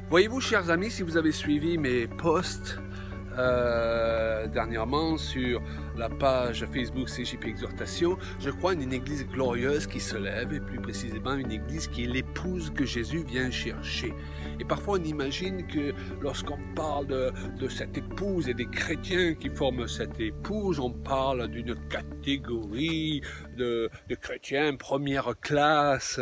Voyez-vous, chers amis, si vous avez suivi mes posts dernièrement sur la page Facebook CJP Exhortation, je crois une église glorieuse qui se lève, et plus précisément une église qui est l'épouse que Jésus vient chercher. Et parfois on imagine que lorsqu'on parle de cette épouse et des chrétiens qui forment cette épouse, on parle d'une catégorie de chrétiens première classe,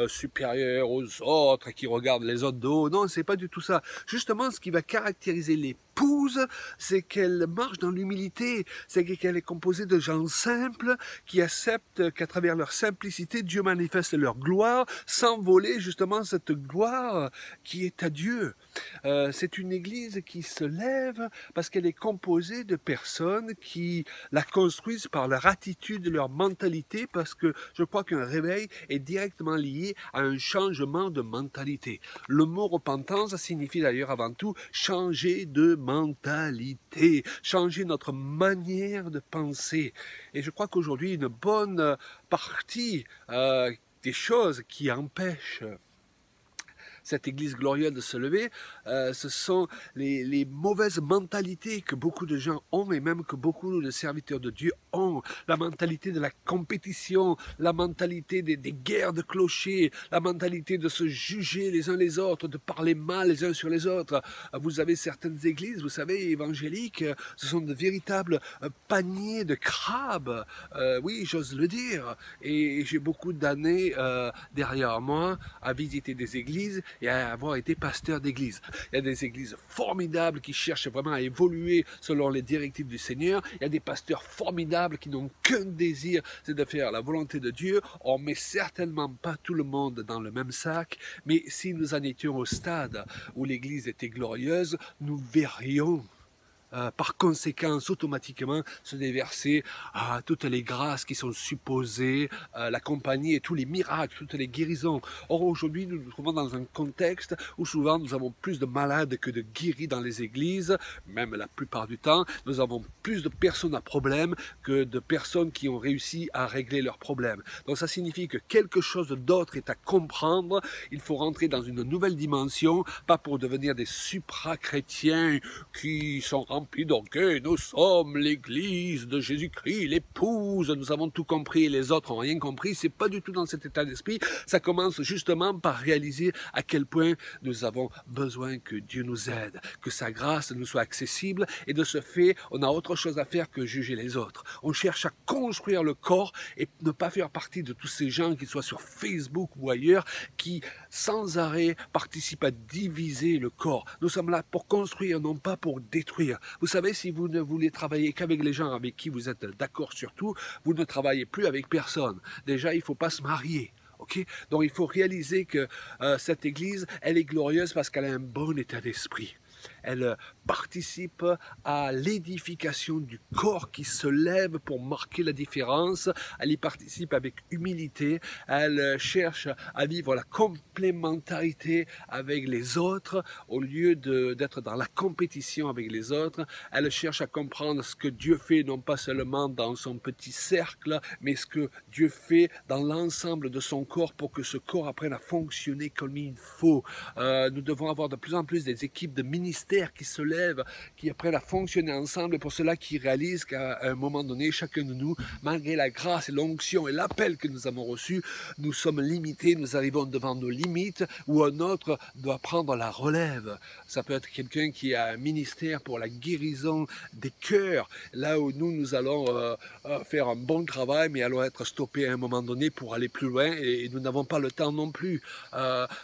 supérieure aux autres, qui regardent les autres de haut. Non, c'est pas du tout ça. Justement, ce qui va caractériser l'épouse, c'est qu'elle marche dans l'humilité, c'est qu'elle est composée de gens simples qui acceptent qu'à travers leur simplicité, Dieu manifeste leur gloire, sans voler justement cette gloire qui est à Dieu. C'est une église qui se lève parce qu'elle est composée de personnes qui la construisent par leur attitude, leur mentalité, parce que je crois qu'un réveil est directement lié à un changement de mentalité. Le mot repentance signifie d'ailleurs avant tout changer de mentalité, changer notre manière de penser. Et je crois qu'aujourd'hui, une bonne partie des choses qui empêchent cette église glorieuse de se lever, ce sont les mauvaises mentalités que beaucoup de gens ont, et même que beaucoup de serviteurs de Dieu ont. La mentalité de la compétition, la mentalité des guerres de clochers, la mentalité de se juger les uns les autres, de parler mal les uns sur les autres. Vous avez certaines églises, vous savez, évangéliques, ce sont de véritables paniers de crabes, oui, j'ose le dire. Et j'ai beaucoup d'années derrière moi à visiter des églises et à avoir été pasteur d'église. Il y a des églises formidables qui cherchent vraiment à évoluer selon les directives du Seigneur. Il y a des pasteurs formidables qui n'ont qu'un désir, c'est de faire la volonté de Dieu. On ne met certainement pas tout le monde dans le même sac, mais si nous en étions au stade où l'église était glorieuse, nous verrions par conséquent, automatiquement se déverser toutes les grâces qui sont supposées, la compagnie et tous les miracles, toutes les guérisons. Or, aujourd'hui, nous nous trouvons dans un contexte où souvent nous avons plus de malades que de guéris dans les églises, même la plupart du temps. Nous avons plus de personnes à problème que de personnes qui ont réussi à régler leurs problèmes. Donc, ça signifie que quelque chose d'autre est à comprendre. Il faut rentrer dans une nouvelle dimension, pas pour devenir des supra-chrétiens qui sont remplis d'orgueil. Nous sommes l'église de Jésus-Christ, l'épouse, nous avons tout compris et les autres n'ont rien compris. C'est pas du tout dans cet état d'esprit. Ça commence justement par réaliser à quel point nous avons besoin que Dieu nous aide, que sa grâce nous soit accessible, et de ce fait, on a autre chose à faire que juger les autres. On cherche à construire le corps et ne pas faire partie de tous ces gens, qu'ils soient sur Facebook ou ailleurs, qui sans arrêt participent à diviser le corps. Nous sommes là pour construire, non pas pour détruire. Vous savez, si vous ne voulez travailler qu'avec les gens avec qui vous êtes d'accord sur tout, vous ne travaillez plus avec personne. Déjà, il ne faut pas se marier. Okay? Donc, il faut réaliser que cette église, elle est glorieuse parce qu'elle a un bon état d'esprit. Elle participe à l'édification du corps qui se lève pour marquer la différence. Elle y participe avec humilité. Elle cherche à vivre la complémentarité avec les autres au lieu d'être dans la compétition avec les autres. Elle cherche à comprendre ce que Dieu fait, non pas seulement dans son petit cercle, mais ce que Dieu fait dans l'ensemble de son corps pour que ce corps apprenne à fonctionner comme il faut. Nous devons avoir de plus en plus des équipes de ministères qui se lèvent, qui apprennent à fonctionner ensemble, et pour cela qui réalisent qu'à un moment donné, chacun de nous, malgré la grâce et l'onction et l'appel que nous avons reçu, nous sommes limités, nous arrivons devant nos limites, où un autre doit prendre la relève. Ça peut être quelqu'un qui a un ministère pour la guérison des cœurs, là où nous allons faire un bon travail, mais allons être stoppés à un moment donné pour aller plus loin, et nous n'avons pas le temps non plus.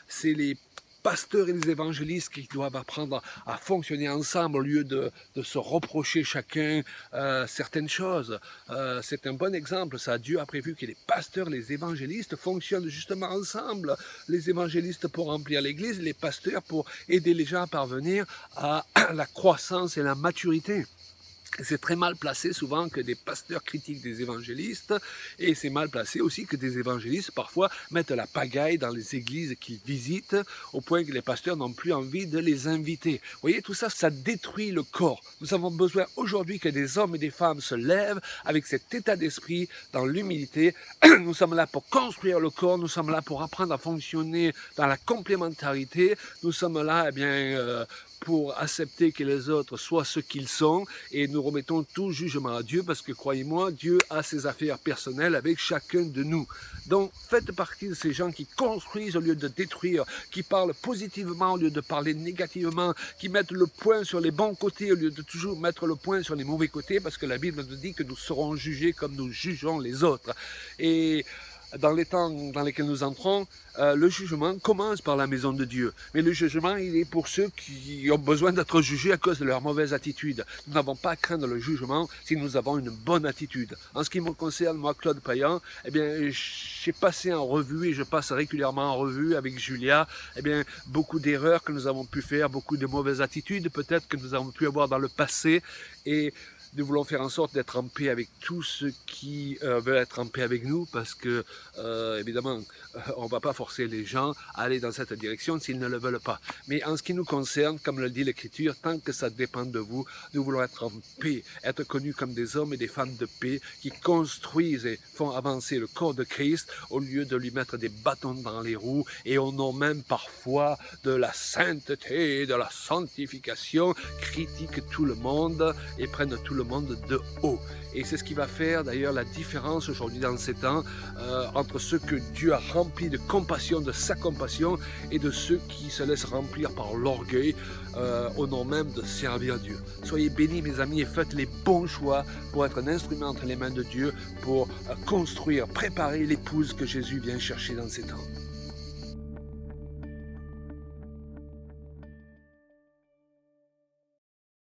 C'est les pasteurs et les évangélistes qui doivent apprendre à fonctionner ensemble au lieu de se reprocher chacun certaines choses. C'est un bon exemple, ça. Dieu a prévu que les pasteurs, les évangélistes fonctionnent justement ensemble. Les évangélistes pour remplir l'église, les pasteurs pour aider les gens à parvenir à la croissance et la maturité. C'est très mal placé souvent que des pasteurs critiquent des évangélistes, et c'est mal placé aussi que des évangélistes parfois mettent la pagaille dans les églises qu'ils visitent au point que les pasteurs n'ont plus envie de les inviter. Vous voyez, tout ça, ça détruit le corps. Nous avons besoin aujourd'hui que des hommes et des femmes se lèvent avec cet état d'esprit dans l'humilité. Nous sommes là pour construire le corps, nous sommes là pour apprendre à fonctionner dans la complémentarité, nous sommes là, pour accepter que les autres soient ce qu'ils sont, et nous remettons tout jugement à Dieu, parce que croyez-moi, Dieu a ses affaires personnelles avec chacun de nous. Donc faites partie de ces gens qui construisent au lieu de détruire, qui parlent positivement au lieu de parler négativement, qui mettent le point sur les bons côtés au lieu de toujours mettre le point sur les mauvais côtés, parce que la Bible nous dit que nous serons jugés comme nous jugeons les autres. Et dans les temps dans lesquels nous entrons, le jugement commence par la maison de Dieu. Mais le jugement, il est pour ceux qui ont besoin d'être jugés à cause de leur mauvaise attitude. Nous n'avons pas à craindre le jugement si nous avons une bonne attitude. En ce qui me concerne, moi, Claude Payan, j'ai passé en revue, et je passe régulièrement en revue avec Julia, beaucoup d'erreurs que nous avons pu faire, beaucoup de mauvaises attitudes peut-être que nous avons pu avoir dans le passé, et nous voulons faire en sorte d'être en paix avec tous ceux qui veulent être en paix avec nous, parce que, évidemment, on ne va pas forcer les gens à aller dans cette direction s'ils ne le veulent pas. Mais en ce qui nous concerne, comme le dit l'Écriture, tant que ça dépend de vous, nous voulons être en paix, être connus comme des hommes et des femmes de paix qui construisent et font avancer le corps de Christ au lieu de lui mettre des bâtons dans les roues, et au nom même parfois de la sainteté, de la sanctification, critiquent tout le monde et prennent tout le monde de haut. Et c'est ce qui va faire d'ailleurs la différence aujourd'hui dans ces temps entre ceux que Dieu a remplis de compassion, de sa compassion, et de ceux qui se laissent remplir par l'orgueil au nom même de servir Dieu. Soyez bénis mes amis, et faites les bons choix pour être un instrument entre les mains de Dieu, pour construire, préparer l'épouse que Jésus vient chercher dans ces temps.